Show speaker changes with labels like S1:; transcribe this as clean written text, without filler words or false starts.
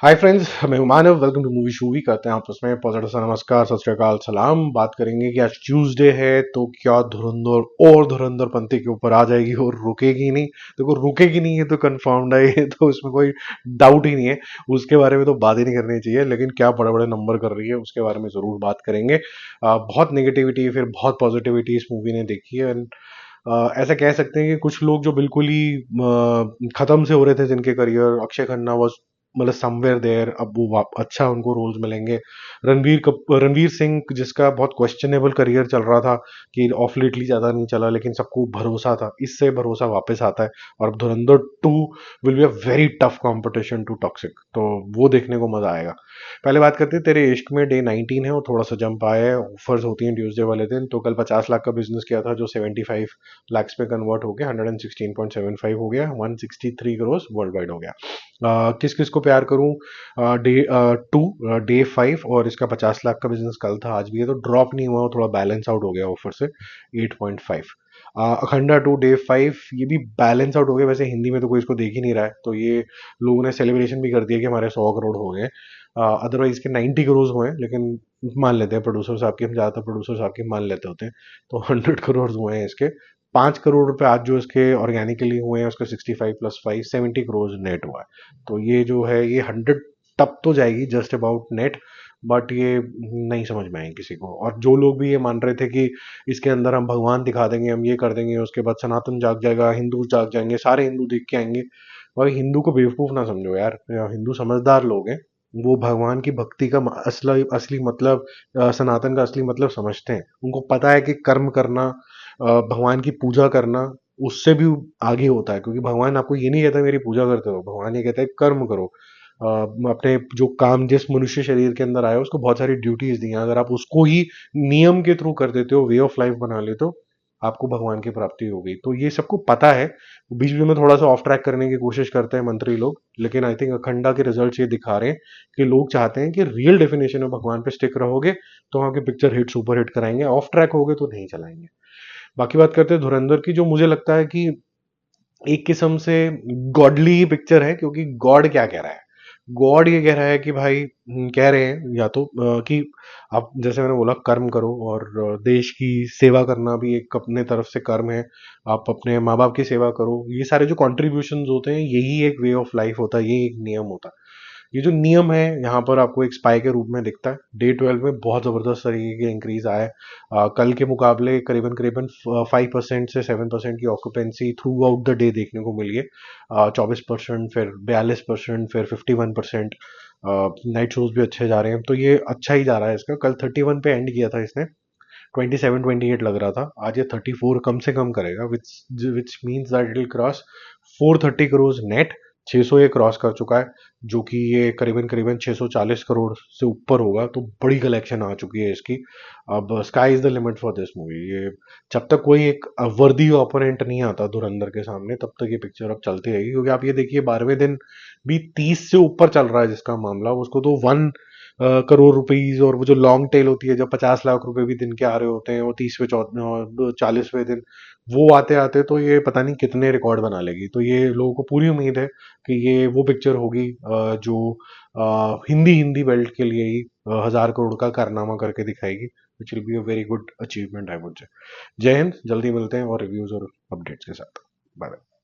S1: हाय friends, मैं हूं Manav. Welcome to Movie Shoovie. करते हैं आप उसमें पॉजिटिव सा नमस्कार, सत श्री अकाल, सलाम। बात करेंगे कि आज ट्यूसडे है तो क्या धुरंधर और धुरंधर पंथी के ऊपर आ जाएगी और रुकेगी नहीं। देखो, रुकेगी नहीं है तो कंफर्म्ड है ये, तो उसमें कोई डाउट ही नहीं है। उसके बारे में तो बात ही नहीं करनी चाहिए, लेकिन क्या बड़े बड़े नंबर कर रही है उसके बारे में जरूर बात करेंगे। बहुत नेगेटिविटी फिर बहुत पॉजिटिविटी इस मूवी ने देखी है। ऐसा कह सकते हैं कि कुछ लोग जो बिल्कुल ही खत्म से हो रहे थे जिनके करियर, अक्षय खन्ना वॉज मतलब समवेयर देयर, अब वो अच्छा उनको रोल्स मिलेंगे। रणवीर सिंह जिसका बहुत क्वेश्चनेबल करियर चल रहा था कि ऑफ लेटली ज्यादा नहीं चला, लेकिन सबको भरोसा था, इससे भरोसा वापस आता है। और अब Dhurandhar 2 will be a very tough competition to Toxic, तो वो देखने को मजा आएगा। पहले बात करते हैं तेरे इश्क में। डे 19 है और थोड़ा सा जंप आया है, ऑफर्स होती हैं ट्यूसडे वाले दिन। तो कल 50 लाख का बिजनेस किया था जो 75 लैक्स पे कन्वर्ट हो गया, 116.75 हो गया, 163 करोड़ वर्ल्ड वाइड हो गया। किस किस को प्यार करूं, डे 2, डे 5 और इसका 50 लाख का बिजनेस कल था, आज भी है, तो ड्रॉप नहीं हुआ, थोड़ा बैलेंस आउट हो गया ऑफर से 8.5। अखंडा 2 डे 5 ये भी बैलेंस आउट हो गया। वैसे हिंदी में तो कोई इसको देख ही नहीं रहा है, तो ये लोगों ने सेलिब्रेशन भी कर दिया कि हमारे 100 करोड़ हो गए। अदरवाइज के 90 करोड़ हुए हैं, लेकिन मान लेते हैं प्रोड्यूसर साहब की, हम ज़्यादातर प्रोड्यूसर साहब की मान लेते होते हैं। तो 100 करोड़ हुए हैं इसके। 5 करोड़ रुपए आज जो इसके ऑर्गेनिकली हुए हैं, उसका 65 + 5 70 करोड़ नेट हुआ है। तो ये जो है ये 100 टप तो जाएगी जस्ट अबाउट नेट। बट ये नहीं समझ में आए किसी को। और जो लोग भी ये मान रहे थे कि इसके अंदर हम भगवान दिखा देंगे, हम ये कर देंगे, उसके बाद सनातन जाग जाएगा, हिंदू जाग जाएंगे, सारे हिंदू देख के आएंगे। भाई, हिंदू को बेवकूफ ना समझो यार, हिंदू समझदार लोग हैं। वो भगवान की भक्ति का असली असली मतलब, सनातन का असली मतलब समझते हैं। उनको पता है कि कर्म करना, भगवान की पूजा करना उससे भी आगे होता है। क्योंकि भगवान आपको ये नहीं कहता मेरी पूजा करते रहो, भगवान ये कहता है कर्म करो। अपने जो काम जिस मनुष्य शरीर के अंदर आया उसको बहुत सारी ड्यूटीज दी हैं, अगर आप उसको ही नियम के थ्रू कर देते हो, वे ऑफ लाइफ बना लेते हो, आपको भगवान की प्राप्ति हो गई। तो ये सबको पता है। बीच बीच में थोड़ा सा ऑफ ट्रैक करने की कोशिश करते हैं मंत्री लोग, लेकिन आई थिंक अखंडा के रिजल्ट्स ये दिखा रहे हैं कि लोग चाहते हैं कि रियल डेफिनेशन में भगवान पे स्टिक रहोगे तो आपकी पिक्चर हिट सुपर हिट कराएंगे, ऑफ ट्रैक होगे तो नहीं चलाएंगे। बाकी बात करते हैं धुरंधर की, जो मुझे लगता है कि एक किस्म से गॉडली ही पिक्चर है। क्योंकि गॉड क्या कह रहा है, गॉड ये कह रहा है कि भाई, कह रहे हैं या तो कि आप जैसे मैंने बोला कर्म करो, और देश की सेवा करना भी एक अपने तरफ से कर्म है। आप अपने माँ बाप की सेवा करो, ये सारे जो कॉन्ट्रीब्यूशन होते हैं यही एक वे ऑफ लाइफ होता है, यही एक नियम होता है। ये जो नियम है यहाँ पर आपको एक स्पाई के रूप में दिखता है। डे 12 में बहुत ज़बरदस्त तरीके के इंक्रीज आया है। कल के मुकाबले करीबन करीबन 5% से 7% की occupancy through out the day देखने को मिली है। 24%, फिर 42%, फिर 51%। नाइट शोज भी अच्छे जा रहे हैं, तो ये अच्छा ही जा रहा है इसका। कल 31 पे एंड किया था इसने, 27-28 लग रहा था, आज ये 34 कम से कम करेगा, which means that it will cross 430 crore net. 600 ये क्रॉस कर चुका है, जो कि ये करीबन करीबन 640 करोड़ से ऊपर होगा। तो बड़ी कलेक्शन आ चुकी है इसकी। अब sky is the limit for this movie. ये जब तक कोई एक वर्दी ओपोनेंट नहीं आता धुरंधर के सामने, तब तक ये पिक्चर अब चलती रहेगी। क्योंकि आप ये देखिए, 12वें दिन भी 30 से ऊपर चल रहा है जिसका मामला, उसको तो 1 करोड़ रुपीज, और वो जो लॉन्ग टेल होती है जब 50 लाख रुपए भी दिन के आ रहे होते हैं, वो 30वें 40वें दिन वो आते आते तो ये पता नहीं कितने रिकॉर्ड बना लेगी। तो ये लोगों को पूरी उम्मीद है कि ये वो पिक्चर होगी जो हिंदी हिंदी बेल्ट के लिए ही 1000 करोड़ का कारनामा करके दिखाएगी, which will be a very good achievement I would say. जय हिंद, जल्दी मिलते हैं और रिव्यूज और अपडेट्स के साथ। Bye bye.